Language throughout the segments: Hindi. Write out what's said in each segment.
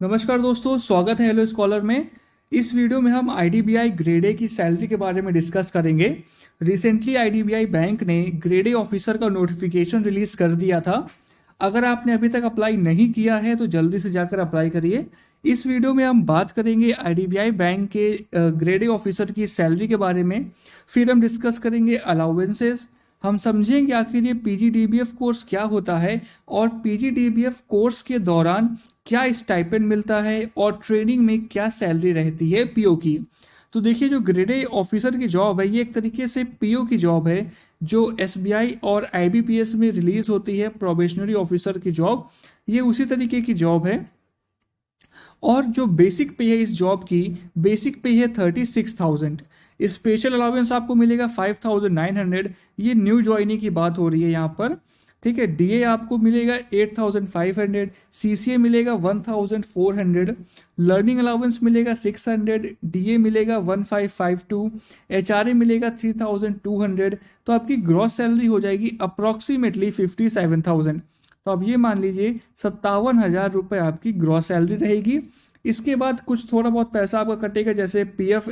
नमस्कार दोस्तों, स्वागत है हेलो स्कॉलर में। इस वीडियो में हम आईडीबीआई ग्रेड ए की सैलरी के बारे में डिस्कस करेंगे। रिसेंटली आईडीबीआई बैंक ने ग्रेड ए ऑफिसर का नोटिफिकेशन रिलीज कर दिया था। अगर आपने अभी तक अप्लाई नहीं किया है तो जल्दी से जाकर अप्लाई करिए। इस वीडियो में हम बात करेंगे आईडीबीआई बैंक के ग्रेड ए ऑफिसर की सैलरी के बारे में। फिर हम डिस्कस करेंगे अलाउंसेस। हम समझेंगे आखिर ये पीजीडीबीएफ कोर्स क्या होता है और पीजीडीबीएफ कोर्स के दौरान क्या स्टाइपेंड मिलता है और ट्रेनिंग में क्या सैलरी रहती है पीओ की। तो देखिए, जो ग्रेड ए ऑफिसर की जॉब है ये एक तरीके से पीओ की जॉब है जो एसबीआई और आईबीपीएस में रिलीज होती है। प्रोबेशनरी ऑफिसर की जॉब ये उसी तरीके की जॉब है। और जो बेसिक पे है इस जॉब की, बेसिक पे है 36,000। स्पेशल अलाउंस आपको मिलेगा 5,900। ये न्यू ज्वाइनिंग की बात हो रही है यहाँ पर, ठीक है। डीए आपको मिलेगा 8,500। सीसीए मिलेगा 1,400। लर्निंग अलाउंस मिलेगा 600। डीए मिलेगा 1,552। एचआरए मिलेगा 3,200। तो आपकी ग्रॉस सैलरी हो जाएगी अप्रॉक्सीमेटली 57,000। तो अब ये मान लीजिए 57,000 रुपये आपकी ग्रॉस सैलरी रहेगी। इसके बाद कुछ थोड़ा बहुत पैसा आपका कटेगा, जैसे पीएफ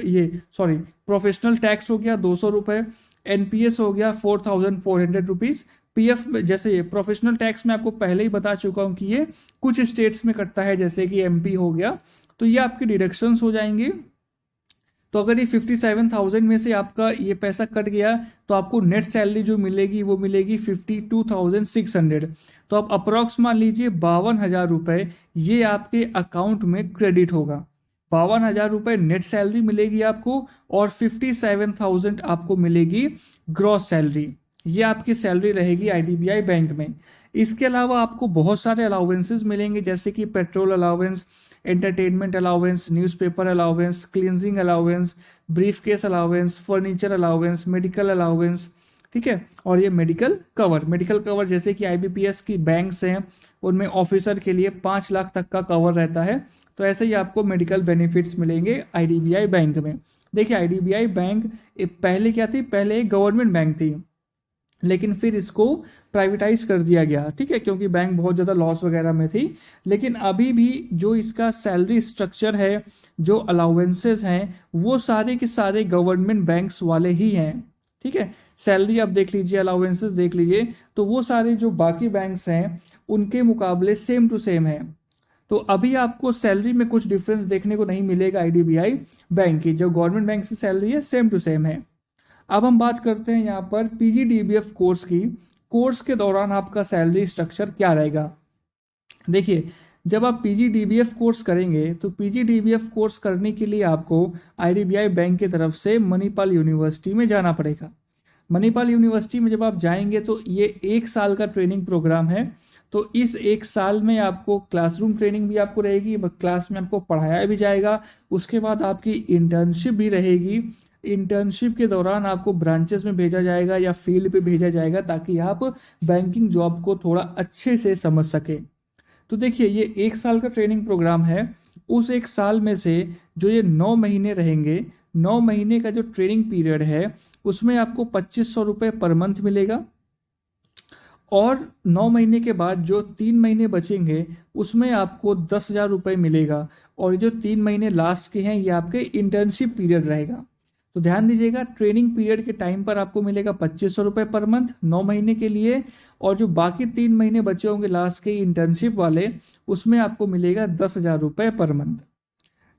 प्रोफेशनल टैक्स हो गया 200 रुपये। एनपीएस हो गया 4,400 रुपीज़। पीएफ जैसे प्रोफेशनल टैक्स में आपको पहले ही बता चुका हूँ कि ये कुछ स्टेट्स में कटता है, जैसे कि एमपी हो गया। तो ये आपके डिडक्शंस हो जाएंगे। तो अगर ये 57,000 में से आपका ये पैसा कट गया तो आपको नेट सैलरी जो मिलेगी वो मिलेगी 52,600। तो आप अप्रॉक्स मान लीजिए 52,000 रुपये ये आपके अकाउंट में क्रेडिट होगा। 52,000 रुपये नेट सैलरी मिलेगी आपको और 57,000 आपको मिलेगी ग्रॉस सैलरी। ये आपकी सैलरी रहेगी आईडीबीआई बैंक में। इसके अलावा आपको बहुत सारे अलाउंसेस मिलेंगे, जैसे कि petrol allowance, entertainment allowance, newspaper allowance, cleansing allowance, brief case allowance, furniture allowance, medical allowance, ठीक है। और ये मेडिकल कवर जैसे कि आईबीपीएस की बैंक्स हैं उनमें ऑफिसर के लिए 5 लाख तक का कवर रहता है। तो ऐसे ही आपको मेडिकल बेनिफिट्स मिलेंगे आईडीबीआई बैंक में। देखिए, आईडीबीआई बैंक पहले क्या थी, पहले एक गवर्नमेंट बैंक थी, लेकिन फिर इसको प्राइवेटाइज कर दिया गया, ठीक है, क्योंकि बैंक बहुत ज़्यादा लॉस वगैरह में थी। लेकिन अभी भी जो इसका सैलरी स्ट्रक्चर है, जो अलाउंसेस हैं, वो सारे के सारे गवर्नमेंट बैंक्स वाले ही हैं, ठीक है। सैलरी आप देख लीजिए, अलाउंसेस देख लीजिए, तो वो सारे जो बाकी बैंक्स हैं उनके मुकाबले सेम टू सेम है। तो अभी आपको सैलरी में कुछ डिफरेंस देखने को नहीं मिलेगा आईडीबीआई बैंक की। जो गवर्नमेंट बैंक की सैलरी है सेम टू सेम है। अब हम बात करते हैं यहाँ पर पीजीडीबीएफ कोर्स की। कोर्स के दौरान आपका सैलरी स्ट्रक्चर क्या रहेगा। देखिए, जब आप पीजीडीबीएफ कोर्स करेंगे तो पीजीडीबीएफ कोर्स करने के लिए आपको आईडीबीआई बैंक की तरफ से मणिपाल यूनिवर्सिटी में जाना पड़ेगा। मणिपाल यूनिवर्सिटी में जब आप जाएंगे तो ये 1 साल का ट्रेनिंग प्रोग्राम है। तो इस 1 साल में आपको क्लासरूम ट्रेनिंग भी आपको रहेगी, क्लास में आपको पढ़ाया भी जाएगा। उसके बाद आपकी इंटर्नशिप भी रहेगी। इंटर्नशिप के दौरान आपको ब्रांचेस में भेजा जाएगा या फील्ड पे भेजा जाएगा, ताकि आप बैंकिंग जॉब को थोड़ा अच्छे से समझ सके। तो देखिए, ये 1 साल का ट्रेनिंग प्रोग्राम है। उस 1 साल में से जो ये 9 महीने रहेंगे, 9 महीने का जो ट्रेनिंग पीरियड है उसमें आपको 2,500 रुपये पर मंथ मिलेगा। और 9 महीने के बाद जो 3 महीने बचेंगे उसमें आपको 10,000 रुपये मिलेगा। और जो 3 महीने लास्ट के हैं ये आपके इंटर्नशिप पीरियड रहेगा। तो ध्यान दीजिएगा, ट्रेनिंग पीरियड के टाइम पर आपको मिलेगा 2,500 रुपये पर मंथ 9 महीने के लिए। और जो बाकी 3 महीने बचे होंगे लास्ट के इंटर्नशिप वाले, उसमें आपको मिलेगा 10,000 रुपये पर मंथ।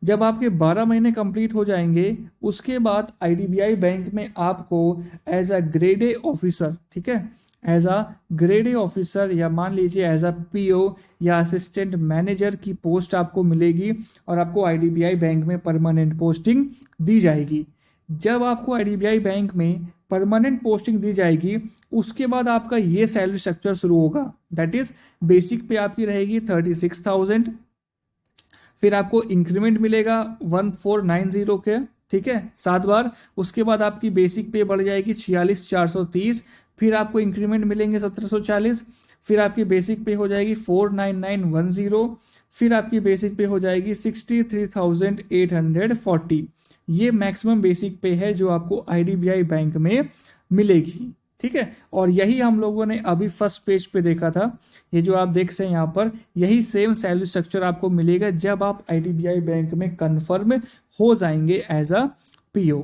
जब आपके 12 महीने कंप्लीट हो जाएंगे उसके बाद आईडीबीआई बैंक में आपको as a grade A officer, ठीक है, as a grade A officer या मान लीजिए एज अ पीओ या असिस्टेंट मैनेजर की पोस्ट आपको मिलेगी और आपको आईडीबीआई बैंक में परमानेंट पोस्टिंग दी जाएगी। जब आपको आईडीबीआई बैंक में परमानेंट पोस्टिंग दी जाएगी उसके बाद आपका ये सैलरी स्ट्रक्चर शुरू होगा। दैट इज, बेसिक पे आपकी रहेगी 36,000। फिर आपको इंक्रीमेंट मिलेगा 1,490 के, ठीक है, 7 बार। उसके बाद आपकी बेसिक पे बढ़ जाएगी 46,430। फिर आपको इंक्रीमेंट मिलेंगे 1,740। फिर आपकी बेसिक पे हो जाएगी 4,9910। फिर आपकी बेसिक पे हो जाएगी 63,840। ये मैक्सिमम बेसिक पे है जो आपको आईडीबीआई बैंक में मिलेगी, ठीक है। और यही हम लोगों ने अभी फर्स्ट पेज पे देखा था, ये जो आप देख रहे हैं यहाँ पर, यही सेम सैलरी स्ट्रक्चर आपको मिलेगा जब आप आईडीबीआई बैंक में कन्फर्म हो जाएंगे एज अ पीओ।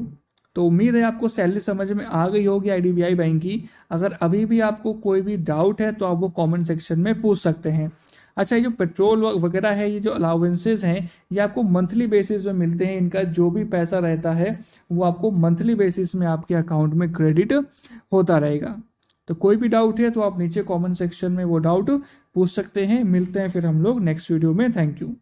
तो उम्मीद है आपको सैलरी समझ में आ गई होगी आईडीबीआई बैंक की। अगर अभी भी आपको कोई भी डाउट है तो आप वो कमेंट सेक्शन में पूछ सकते हैं। अच्छा, ये जो पेट्रोल वगैरह है, ये जो अलाउंसेस हैं, ये आपको मंथली बेसिस में मिलते हैं। इनका जो भी पैसा रहता है वो आपको मंथली बेसिस में आपके अकाउंट में क्रेडिट होता रहेगा। तो कोई भी डाउट है तो आप नीचे कमेंट सेक्शन में वो डाउट पूछ सकते हैं। मिलते हैं फिर हम लोग नेक्स्ट वीडियो में। Thank you.